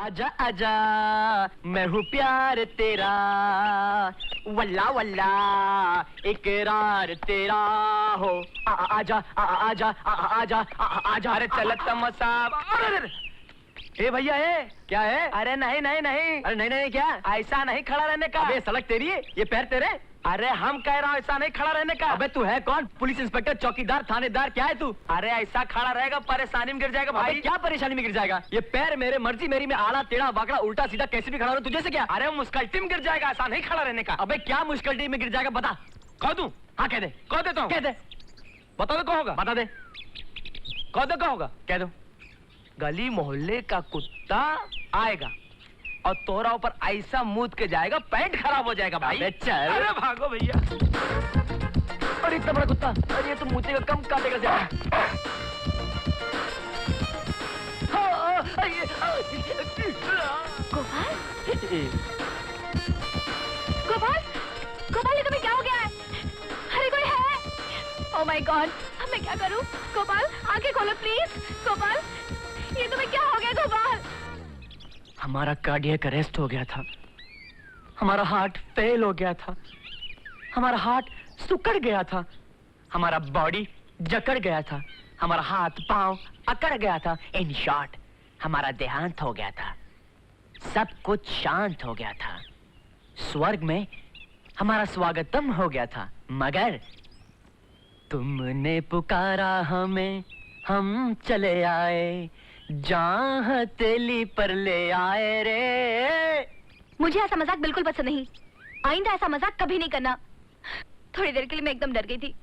आजा आजा मैं हूँ प्यार तेरा, वल्ला वल्ला इकरार तेरा हो। आजा आजा आजा आजा। अरे चल तमसा। ए भैया है क्या है? अरे नहीं नहीं नहीं। अरे नहीं नहीं क्या? ऐसा नहीं खड़ा रहने का। अबे सड़क तेरी है, ये पैर तेरे। अरे हम कह रहा हूँ ऐसा नहीं खड़ा रहने का। अबे तू है कौन? पुलिस इंस्पेक्टर, चौकीदार, थानेदार, क्या है तू? अरे ऐसा खड़ा रहेगा परेशानी में गिर जाएगा भाई। क्या परेशानी में गिर जाएगा? ये पैर मेरे, मर्जी मेरी, में आड़ा टेढ़ा बाकड़ा उल्टा सीधा कैसे भी खड़ा हो, तुझे से क्या? अरे मुश्किल में गिर जाएगा, ऐसा नहीं खड़ा रहने का। अबे क्या मुश्किल में गिर जाएगा बता। कह दूं? हाँ कह दे। कह देता हूँ। कह दे। बता दो कौन होगा? बता दे। कह दो कौन होगा? कह दो। गली मोहल्ले का कुत्ता आएगा और तोरा ऊपर ऐसा मूत के जाएगा, पैंट खराब हो जाएगा भाई। चल। अरे भागो भैया। अरे इतना बड़ा कुत्ता, अरे ये तो मूतेगा कम काटेगा ज्यादा। गोपाल, गोपाल, गोपाल ये तुम्हें क्या हो गया है? अरे कोई है? ओह माय गॉड, अब मैं क्या करूं? गोपाल आंखें खोलो प्लीज। गोपाल ये तुम्हें क्या हो गया गोपाल? हमारा कार्डियक अरेस्ट हो गया था, हमारा हार्ट फेल हो गया था, हमारा हार्ट सुकड़ गया था, हमारा बॉडी जकड़ गया था, हमारा हाथ पांव अकड़ गया था। इन शॉर्ट हमारा देहांत हो गया था, सब कुछ शांत हो गया था, स्वर्ग में हमारा स्वागतम हो गया था। मगर तुमने पुकारा हमें, हम चले आए, जहाँ हथेली पर ले आए रे। मुझे ऐसा मजाक बिल्कुल पसंद नहीं, आइंदा ऐसा मजाक कभी नहीं करना। थोड़ी देर के लिए मैं एकदम डर गई थी,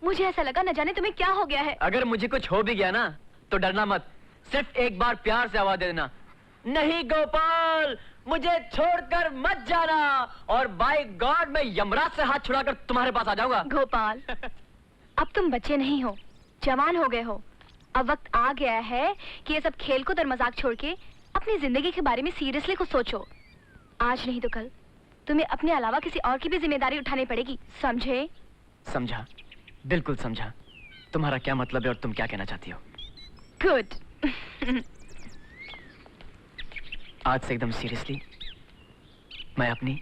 मुझे ऐसा लगा न जाने तुम्हें क्या हो गया है। अगर मुझे कुछ हो भी गया ना तो डरना मत, सिर्फ एक बार प्यार से आवाज दे देना, नहीं गोपाल मुझे छोड़कर मत जाना, और बाय गॉड मैं यमराज से हाथ छुड़ाकर तुम्हारे पास आ जाऊंगा। गोपाल अब तुम बच्चे नहीं हो, जवान हो गए हो। अब वक्त आ गया है कि ये सब खेल कूद और मजाक छोड़ के अपनी जिंदगी के बारे में सीरियसली कुछ सोचो। आज नहीं तो कल तुम्हें अपने अलावा किसी और की भी जिम्मेदारी उठानी पड़ेगी, समझे? समझा, बिल्कुल समझा। तुम्हारा क्या मतलब है और तुम क्या कहना चाहती हो? गुड। आज से एकदम सीरियसली मैं अपनी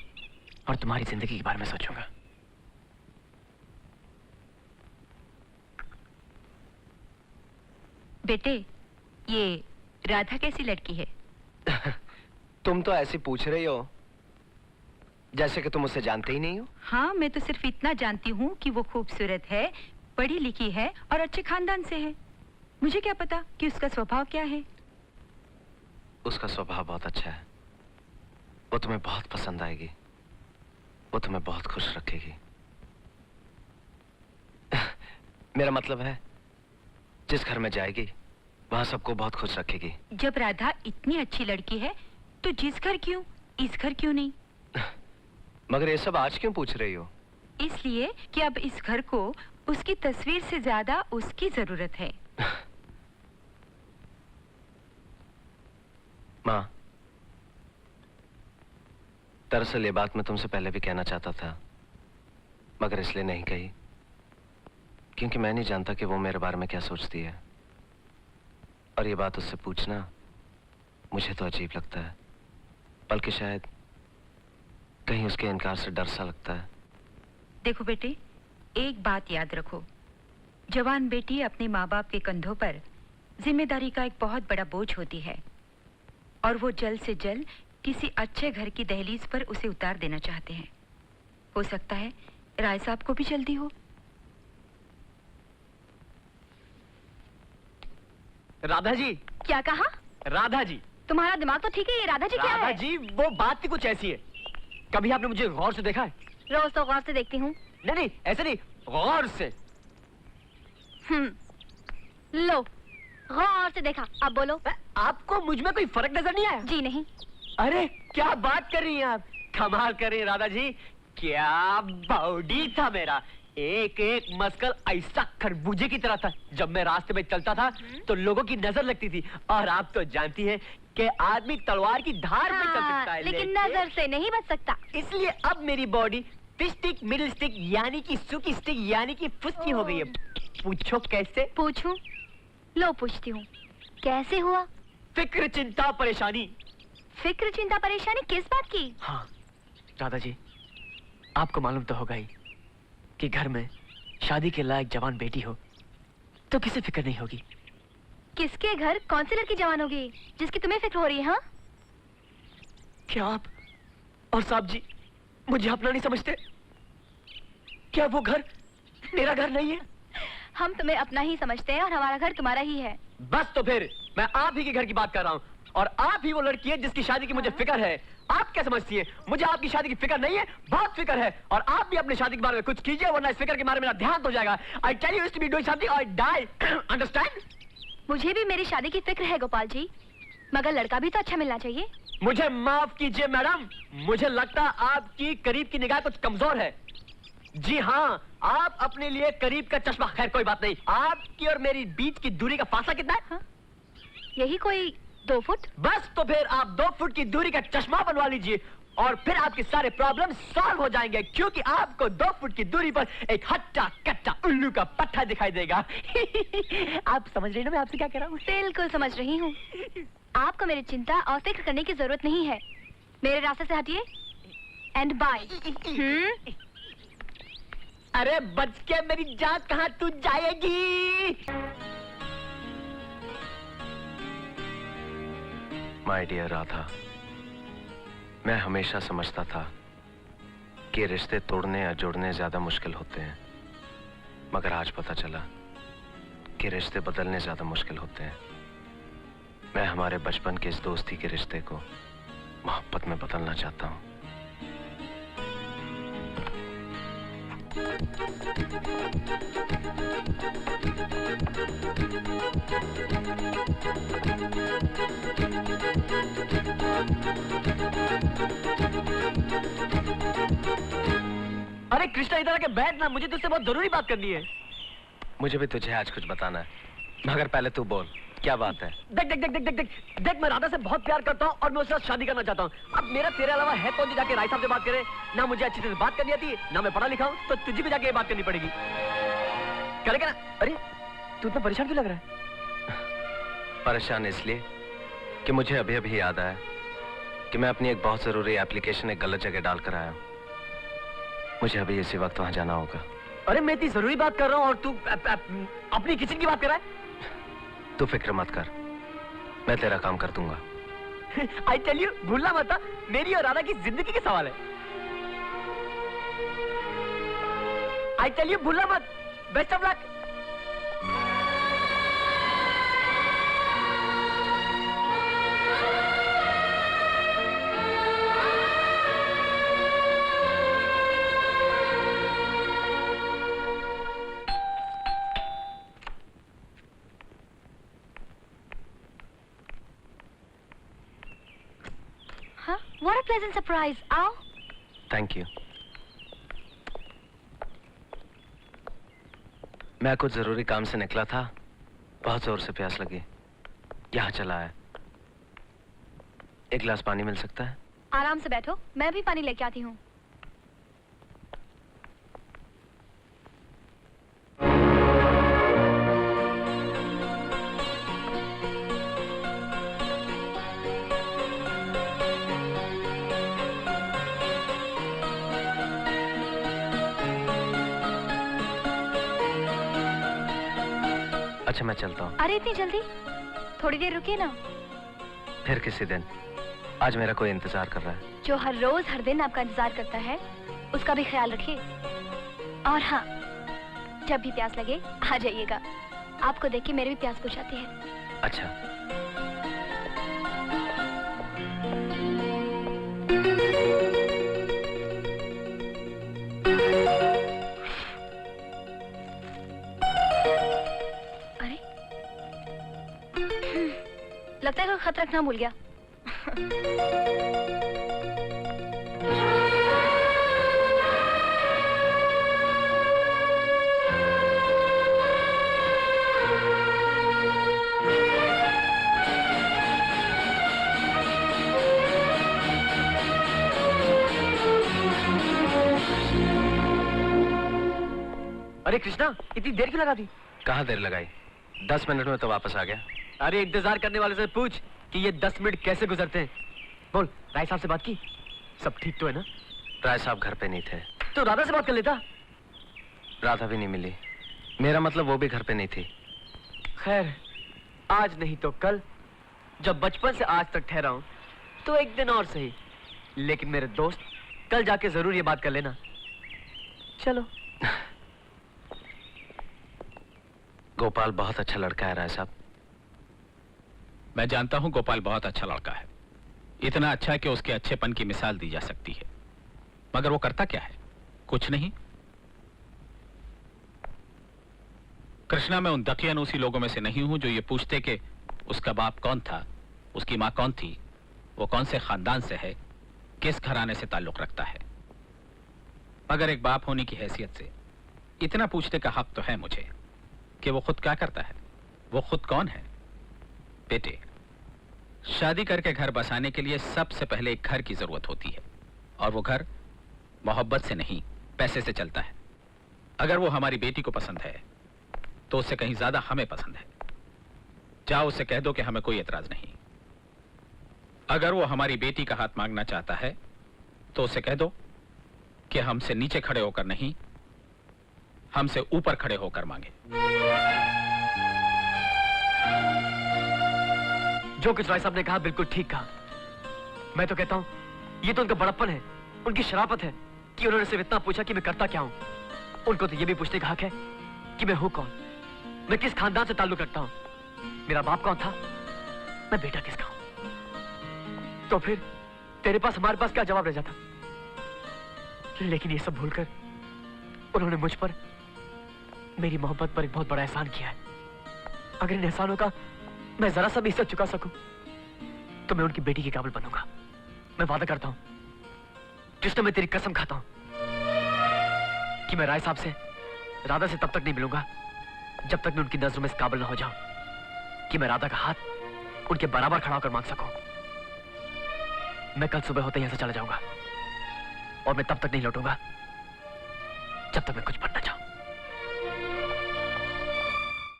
और तुम्हारी जिंदगी के बारे में सोचूंगा। बेटे, ये राधा कैसी लड़की है? तुम तो ऐसे पूछ रही हो जैसे कि तुम उसे जानते ही नहीं हो। हाँ, मैं तो सिर्फ इतना जानती हूँ कि वो खूबसूरत है, पढ़ी लिखी है और अच्छे खानदान से है। मुझे क्या पता कि उसका स्वभाव क्या है। उसका स्वभाव बहुत अच्छा है, वो तुम्हें बहुत पसंद आएगी, वो तुम्हें बहुत खुश रखेगी। मेरा मतलब है जिस घर में जाएगी वहां सबको बहुत खुश रखेगी। जब राधा इतनी अच्छी लड़की है तो जिस घर क्यों, इस घर क्यों नहीं? मगर ये सब आज क्यों पूछ रही हो? इसलिए कि अब इस घर को उसकी तस्वीर से ज्यादा उसकी जरूरत है। माँ, दरअसल ये बात मैं तुमसे पहले भी कहना चाहता था, मगर इसलिए नहीं कही क्योंकि मैं नहीं जानता कि वो मेरे बारे में क्या सोचती है, और ये बात उससे पूछना मुझे तो अजीब लगता है, बल्कि शायद कहीं उसके इनकार से डर सा लगता है। देखो बेटे, एक बात याद रखो, जवान बेटी अपने माँ बाप के कंधों पर जिम्मेदारी का एक बहुत बड़ा बोझ होती है, और वो जल्द से जल्द किसी अच्छे घर की दहलीज पर उसे उतार देना चाहते हैं। हो सकता है राय साहब को भी जल्दी हो। राधा जी। क्या कहा? राधा जी। तुम्हारा दिमाग तो ठीक है, ये राधा जी क्या है? राधा जी वो बात ही कुछ ऐसी है, कभी आपने मुझे गौर से देखा है? रोज तो गौर से देखती हूँ। नहीं नहीं ऐसे नहीं, गौर से। लो गौर से देखा, अब बोलो। आपको मुझ में कोई फर्क नजर नहीं आया? जी नहीं। अरे क्या बात कर रही हैं आप, कमाल कर रही हैं राधा जी, क्या बॉडी था मेरा, एक एक मस्कल ऐसा खरबूजे की तरह था। जब मैं रास्ते में चलता था तो लोगों की नजर लगती थी, और आप तो जानती हैं कि आदमी तलवार की धार में चल सकता है लेकिन नजर से नहीं बच सकता। इसलिए अब मेरी बॉडी स्टिक, मिडिल स्टिक यानी कि सुकी स्टिक यानी कि फुस्की हो गई है। पूछो कैसे? पूछूं? लो पूछती हूँ, कैसे हुआ? फिक्र चिंता परेशानी फिक्र चिंता परेशानी किस बात की? हाँ राधा जी, आपको मालूम तो होगा ही कि घर में शादी के लायक जवान बेटी हो तो किसे फिक्र नहीं होगी। किसके घर कौन सी लड़की जवान होगी जिसकी तुम्हें फिक्र हो रही है? हाँ, क्या आप और साहब जी मुझे अपना नहीं समझते? क्या वो घर मेरा घर नहीं है? हम तुम्हें अपना ही समझते हैं और हमारा घर तुम्हारा ही है। बस तो फिर मैं आप ही के घर की बात कर रहा हूँ और आप ही वो लड़की है जिसकी शादी की मुझे फिक्र है। आप क्या समझती है मुझे आपकी शादी की फिक्र नहीं है? बहुत फिक्र है। और आप भी अपनी शादी के बारे में कुछ कीजिए वरना इस फिक्र के बारे में मेरा ध्यान हो जाएगा। I tell you to be doing something or die. Understand? मुझे भी मेरी शादी की फिक्र है गोपाल जी, मगर लड़का भी तो अच्छा मिलना चाहिए। मुझे माफ कीजिए मैडम, मुझे लगता आपकी करीब की निगाह कुछ कमजोर है। जी हाँ, आप अपने लिए करीब का चश्मा, खैर कोई बात नहीं। आपकी और मेरी बीच की दूरी का फासला कितना है? हाँ? यही कोई 2 फुट। बस तो फिर आप 2 फुट की दूरी का चश्मा बनवा लीजिए और फिर आपके सारे प्रॉब्लम सॉल्व हो जाएंगे, क्योंकि आपको 2 फुट की दूरी पर एक हट्टा कट्टा उल्लू का पट्टा दिखाई देगा। आप समझ रही ना मैं आपसे क्या कह रहा हूँ? बिल्कुल समझ रही हूँ। आपको मेरी चिंता और फिक्र करने की जरूरत नहीं है। मेरे रास्ते से हटिए एंड बाय। अरे बच के मेरी जान कहाँ तू जाएगी? माय डियर राधा, मैं हमेशा समझता था कि रिश्ते तोड़ने या जोड़ने ज्यादा मुश्किल होते हैं, मगर आज पता चला कि रिश्ते बदलने ज्यादा मुश्किल होते हैं। मैं हमारे बचपन के इस दोस्ती के रिश्ते को मोहब्बत में बदलना चाहता हूँ। अरे कृष्णा इधर आके बैठ ना, मुझे तुझसे बहुत जरूरी बात करनी है। मुझे भी तुझे आज कुछ बताना है, मगर पहले तू बोल क्या बात है? देख देख देख देख देख देख देख, मैं राधा से बहुत प्यार करता हूँ और मैं उसके साथ शादी करना चाहता हूँ। अब मेरा तेरे अलावा है कौन जो जाके राय साहब से बात करे? ना मुझे अच्छी तरह बात करनी आती, ना मैं पढ़ा लिखा हूँ, तो तुझे भी जाके ये बात करनी पड़ेगी। करेगा ना? अरे तू इतना परेशान क्यों लग रहा है? परेशान इसलिए कि मुझे अभी अभी याद आया कि मैं अपनी एक बहुत जरूरी एप्लीकेशन एक गलत जगह डाल कर आया हूँ। मुझे अभी इसी वक्त वहां जाना होगा। अरे मैं इतनी जरूरी बात कर रहा हूँ और तू अपनी किचन की बात कर रहा है? तू फिक्र मत कर, मैं तेरा काम कर दूंगा। I tell you, भूलना मत, मेरी और राधा की जिंदगी के सवाल है। I tell you, भूलना मत। Best of luck. What a pleasant surprise. आओ। Thank you. मैं कुछ जरूरी काम से निकला था, बहुत जोर से प्यास लगी, यहाँ चला आया। एक गिलास पानी मिल सकता है? आराम से बैठो, मैं भी पानी लेके आती हूँ। अच्छा मैं चलता हूँ। अरे इतनी जल्दी? थोड़ी देर रुकिए ना। फिर किसी दिन, आज मेरा कोई इंतजार कर रहा है। जो हर रोज हर दिन आपका इंतजार करता है उसका भी ख्याल रखिए। और हाँ, जब भी प्यास लगे आ जाइएगा। आपको देख के मेरी भी प्यास बुझ जाती है। अच्छा। लगता है कोई खत रखना भूल गया। अरे कृष्णा, इतनी देर क्यों लगा दी? कहाँ देर लगाई, 10 मिनट में तो वापस आ गया। अरे इंतजार करने वाले से पूछ कि ये 10 मिनट कैसे गुजरते हैं। बोल, राय साहब से बात की? सब ठीक तो है ना? राय साहब घर पे नहीं थे। तो राधा से बात कर लेता। राधा भी नहीं मिली। मेरा मतलब वो भी घर पे नहीं थी। खैर, आज नहीं तो कल, जब बचपन से आज तक ठहरा हूं, तो एक दिन और सही, लेकिन मेरे दोस्त कल जाके जरूर ये बात कर लेना। चलो। गोपाल बहुत अच्छा लड़का है राय साहब। मैं जानता हूं गोपाल बहुत अच्छा लड़का है, इतना अच्छा कि उसके अच्छेपन की मिसाल दी जा सकती है, मगर वो करता क्या है? कुछ नहीं। कृष्णा, मैं उन दकियानूसी लोगों में से नहीं हूं जो ये पूछते कि उसका बाप कौन था, उसकी मां कौन थी, वो कौन से खानदान से है, किस घराने से ताल्लुक रखता है। मगर एक बाप होने की हैसियत से इतना पूछने का हक तो है मुझे कि वो खुद क्या करता है, वो खुद कौन है। बेटे, शादी करके घर बसाने के लिए सबसे पहले एक घर की जरूरत होती है, और वो घर मोहब्बत से नहीं, पैसे से चलता है। अगर वो हमारी बेटी को पसंद है तो उससे कहीं ज्यादा हमें पसंद है। जाओ उससे कह दो कि हमें कोई एतराज नहीं। अगर वो हमारी बेटी का हाथ मांगना चाहता है तो उसे कह दो कि हमसे नीचे खड़े होकर नहीं, हमसे ऊपर खड़े होकर मांगे। जो कुछ राय साहब ने कहा बिल्कुल ठीक कहा। मैं तो कहता हूं, ये तो उनका बड़प्पन है, उनकी शराफत है कि उन्होंने सिर्फ इतना पूछा कि मैं करता क्या हूं। उनको तो ये भी पूछने का हक है कि मैं हूं कौन, मैं किस खानदान से ताल्लुक रखता हूं, मेरा बाप कौन था, मैं बेटा किसका हूं। तो फिर तेरे पास हमारे पास क्या जवाब रह जाता? लेकिन ये सब भूलकर उन्होंने मुझ पर, मेरी मोहब्बत पर एक बहुत बड़ा एहसान किया है। अगर इन एहसानों का मैं जरा सा भी हिस्सा चुका सकूं तो मैं उनकी बेटी के काबिल बनूंगा। मैं वादा करता हूं, जिसने मैं तेरी कसम खाता हूं कि मैं राय साहब से, राधा से तब तक नहीं मिलूंगा जब तक मैं उनकी नजरों में इस काबिल ना हो जाऊं कि मैं राधा का हाथ उनके बराबर खड़ा होकर मांग सकूं। मैं कल सुबह होते यहां से चला जाऊंगा और मैं तब तक नहीं लौटूंगा जब तक मैं कुछ बनना चाहूं।